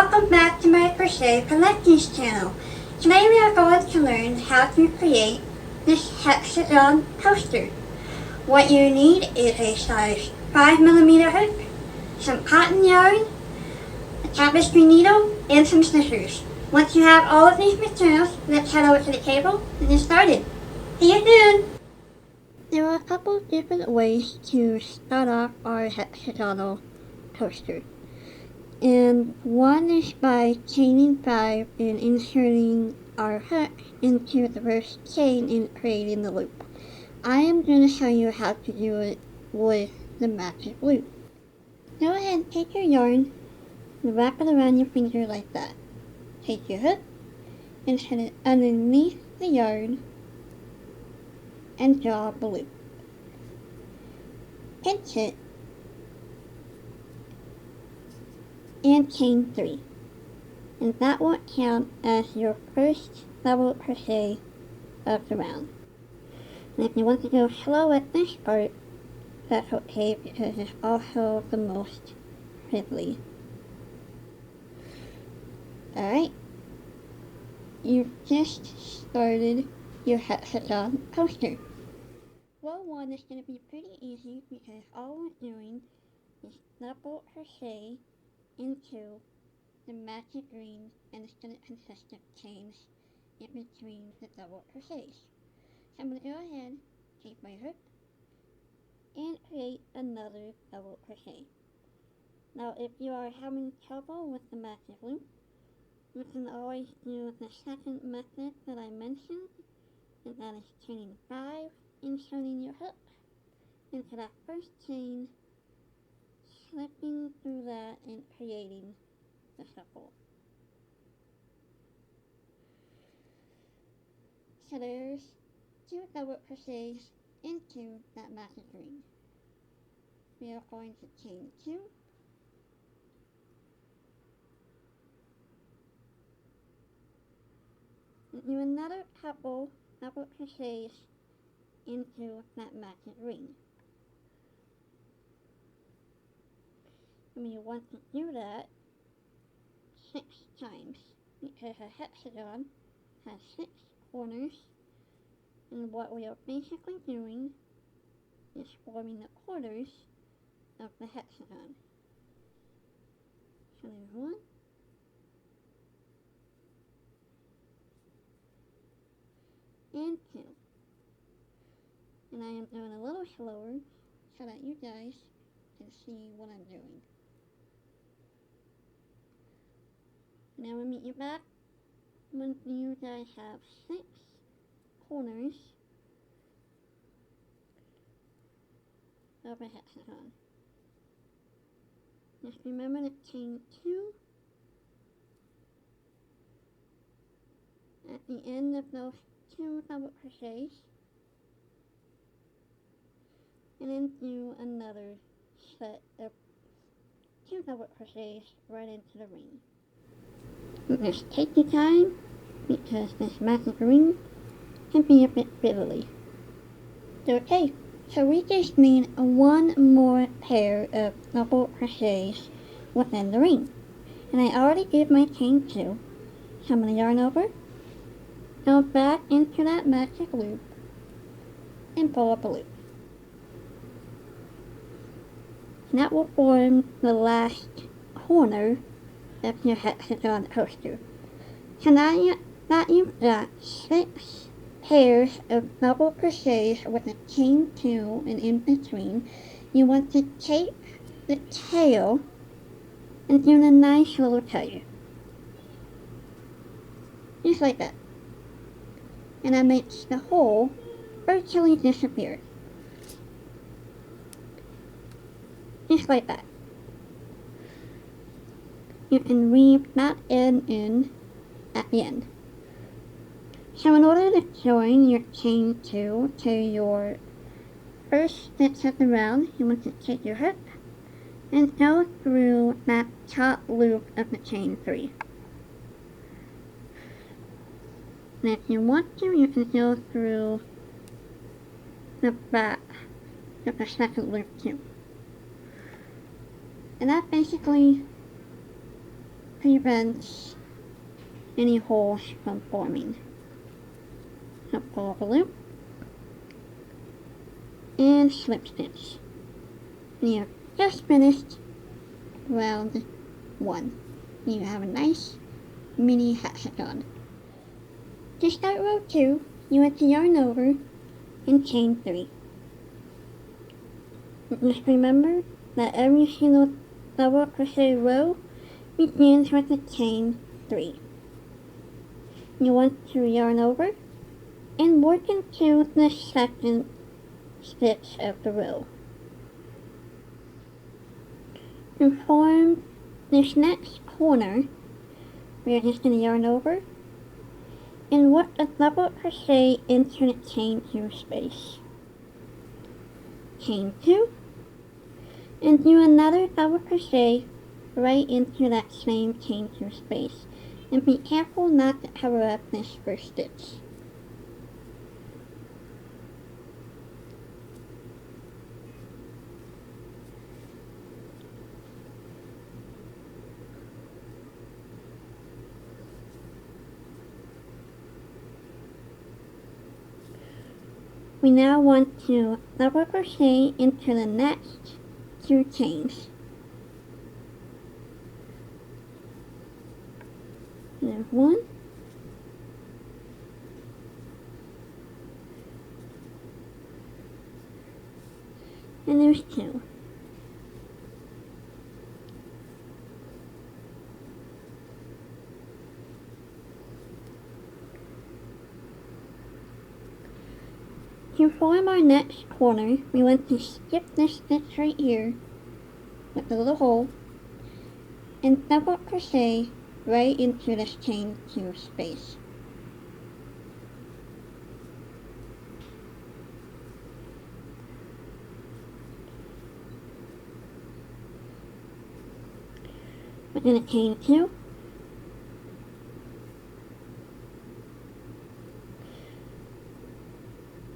Welcome back to my crochet collections channel. Today we are going to learn how to create this hexagon coaster. What you need is a size 5mm hook, some cotton yarn, a tapestry needle, and some scissors. Once you have all of these materials, let's head over to the table and get started. See you soon! There are a couple different ways to start off our hexagonal coaster. And one is by chaining 5 and inserting our hook into the first chain and creating the loop. I am going to show you how to do it with the magic loop. Go ahead and take your yarn and wrap it around your finger like that. Take your hook and set it underneath the yarn and draw the loop. Pinch it and chain 3, and that will count as your first double crochet of the round. And if you want to go slow at this part, that's okay because it's also the most fiddly. Alright, you've just started your hexagon coaster. Row 1 is going to be pretty easy because all we're doing is double crochet into the magic green, and it's going to consist of chains in between the double crochets. So I'm going to go ahead, take my hook, and create another double crochet. Now if you are having trouble with the magic loop, you can always do the second method that I mentioned, and that is chaining 5, inserting your hook into that first chain, slipping through that and creating the circle. So there's 2 double crochets into that magic green. We are going to chain 2, and do another couple double crochets into that magic ring. And you want to do that 6 times because a hexagon has 6 corners, and what we are basically doing is forming the corners of the hexagon. So there's 1, and 2. And I am doing a little slower so that you guys can see what I'm doing. Now we'll meet you back when you guys have 6 corners of a hexagon. Just remember to chain 2 at the end of those 2 double crochets, and then do another set of 2 double crochets right into the ring. Just take your time because this magic ring can be a bit fiddly. Okay, so we just need 1 more pair of double crochets within the ring. And I already did my chain 2, so I'm going to yarn over, go back into that magic loop, and pull up a loop. And that will form the last corner of your hexagon coaster. So now that you've got 6 pairs of double crochets with a chain 2 and in between, you want to take the tail and do a nice little tail. Just like that. And that makes the hole virtually disappear. Just like that. You can weave that end in at the end. So in order to join your chain 2 to your first stitch of the round, you want to take your hook and go through that top loop of the chain 3. And if you want to, you can go through the back of the second loop too. And that basically prevents any holes from forming. So pull up a loop and slip stitch. And you have just finished round 1. You have a nice mini hexagon. To start row 2, you want to yarn over and chain 3. Just remember that every single double crochet row begins with a chain 3. You want to yarn over and work into the second stitch of the row. To form this next corner, we are just going to yarn over and work a double crochet into the chain 2 space. Chain 2, and do another double crochet right into that same chain 2 space. And be careful not to cover up this first stitch. We now want to double crochet into the next 2 chains. There's 1. And there's 2. To form our next corner, we want to skip this stitch right here with the little hole and double crochet right into this chain 2 space. We're going to chain 2,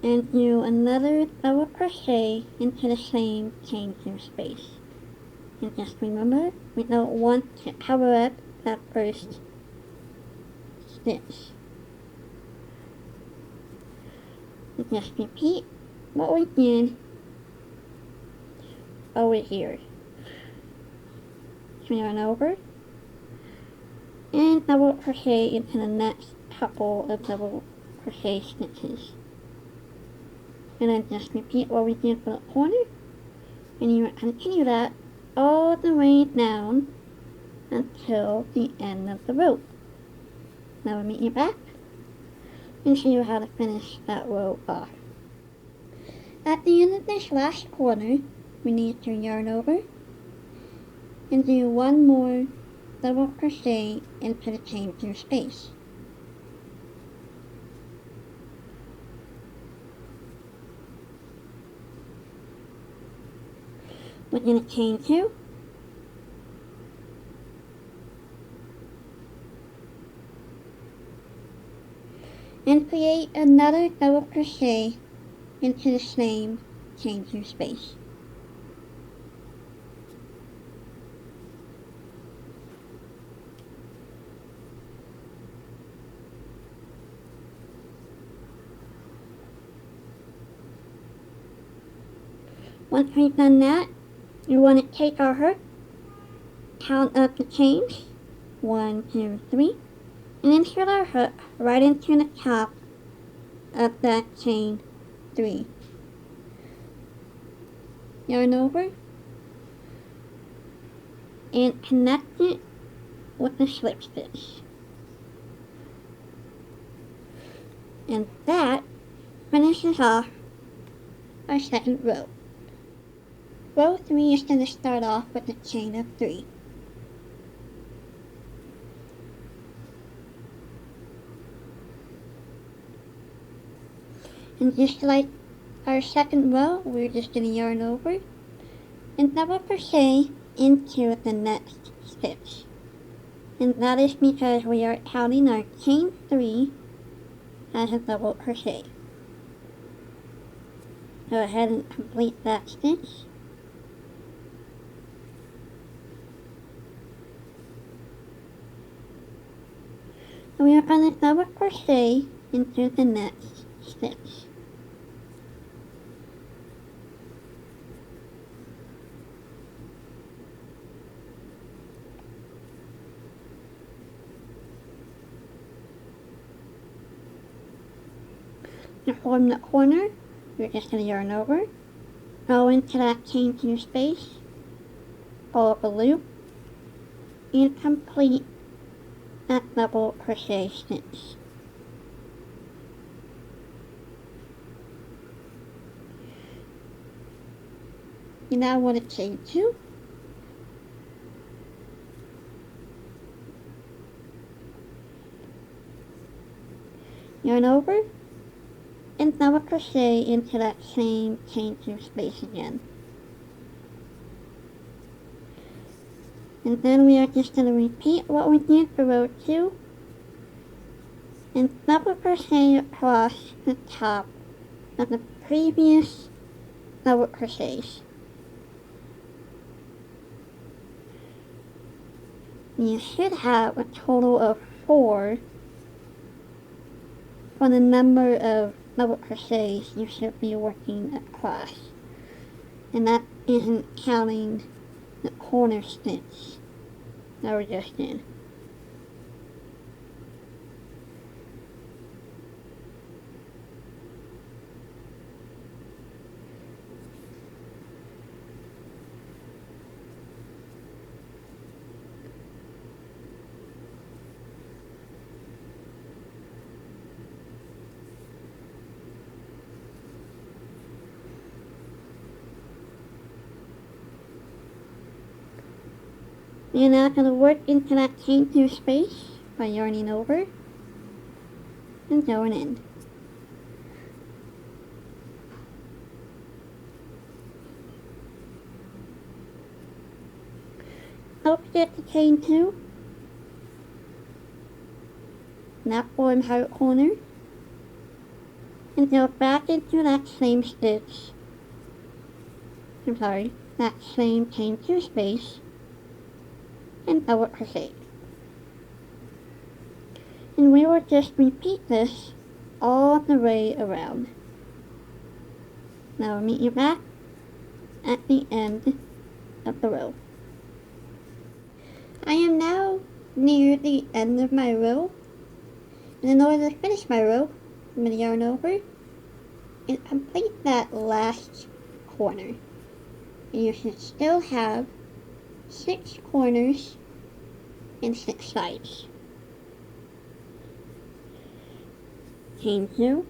and do another double crochet into the same chain 2 space. And just remember, we don't want to cover up that first stitch. And just repeat what we did over here. So yarn over and double crochet into the next couple of double crochet stitches. And then just repeat what we did for the corner, and you continue that all the way down until the end of the row. Now we'll meet you back and show you how to finish that row off. At the end of this last corner, we need to yarn over and do 1 more double crochet into the chain 2 space. We're going to chain 2, and create another double crochet into the same chain 2 space. Once we've done that, you want to take our hook, count up the chains, 1, 2, 3, and insert our hook right into the top of that chain 3. Yarn over and connect it with the slip stitch. And that finishes off our second row. Row 3 is going to start off with a chain of 3. And just like our second row, we're just going to yarn over and double crochet into the next stitch. And that is because we are counting our chain 3 as a double crochet. Go ahead and complete that stitch. We are going to double crochet into the next stitch. To form the corner, you're just going to yarn over, go into that chain 2 space, pull up a loop, and complete that double crochet stitch. You now want to chain 2, yarn over, and double crochet into that same chain 2 space again. And then we are just going to repeat what we did for row 2 and double crochet across the top of the previous double crochets. You should have a total of 4 for the number of double crochets you should be working across. And that isn't counting the corner stitch that we just did. You're now going to work into that chain 2 space by yarning over and going in. Don't forget to chain 2. Now form heart corner and go back into that same stitch. That same chain 2 space and double crochet. And we will just repeat this all the way around. Now I'll meet you back at the end of the row. I am now near the end of my row, and in order to finish my row, I'm going to yarn over and complete that last corner. And you should still have 6 corners and 6 sides. Chain 2,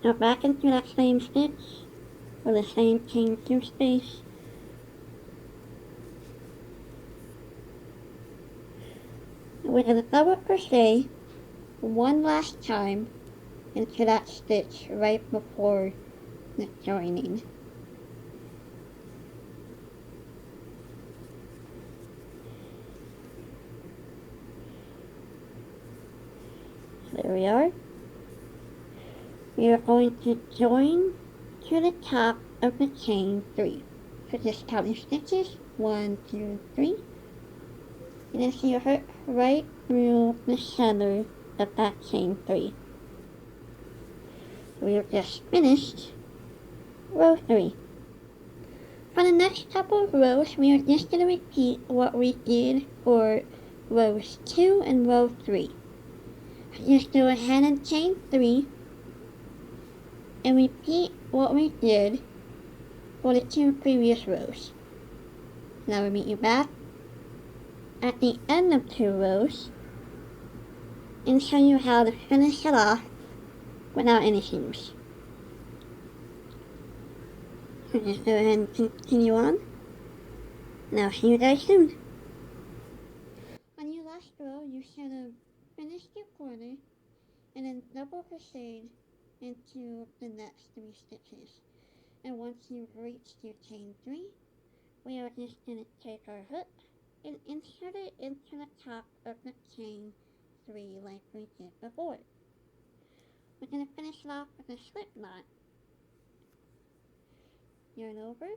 go back into that same stitch with the same chain 2 space, we're going to double crochet one last time into that stitch right before the joining. There we are. We are going to join to the top of the chain 3. So just count your stitches, 1, 2, 3. And then you hook right through the center of that chain 3. We have just finished row 3. For the next couple of rows, we are just going to repeat what we did for rows 2 and row 3. Just go ahead and chain 3 and repeat what we did for the 2 previous rows. Now we'll meet you back at the end of 2 rows and show you how to finish it off without any seams. So just go ahead and continue on, and I'll see you guys soon. On your last row, you should have finished your corner and then double crocheted into the next 3 stitches. And once you've reached your chain 3, we are just going to take our hook and insert it into the top of the chain 3 like we did before. We're going to finish it off with a slip knot. Yarn over,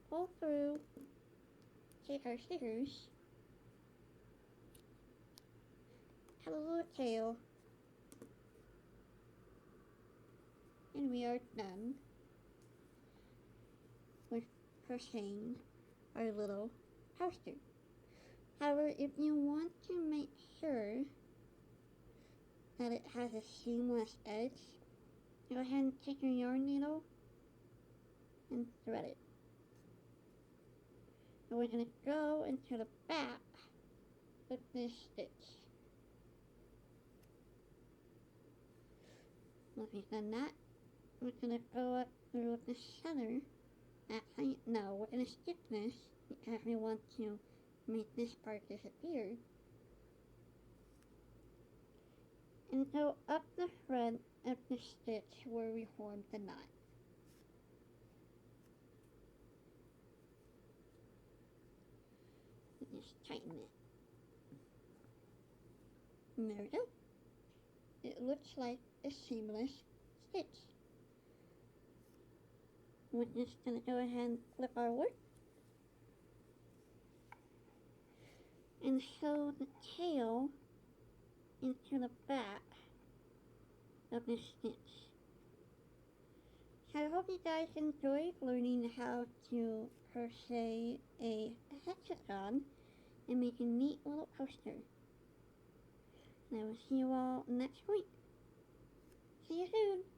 pull through, take our scissors, have a little tail, and we are done with crocheting our little poster. However, if you want to make sure that it has a seamless edge, go ahead and take your yarn needle and thread it. And we're going to go into the back of this stitch. Once we've done that, we're going to go up through the center. Actually, no, we're going to skip this because we want to make this part disappear. And go up the front of the stitch where we formed the knot. And just tighten it. And there we go. It looks like a seamless stitch. We're just going to go ahead and flip our work and sew the tail into the back of the stitch. So I hope you guys enjoyed learning how to crochet a hexagon and make a neat little poster. And I will see you all next week. See you soon!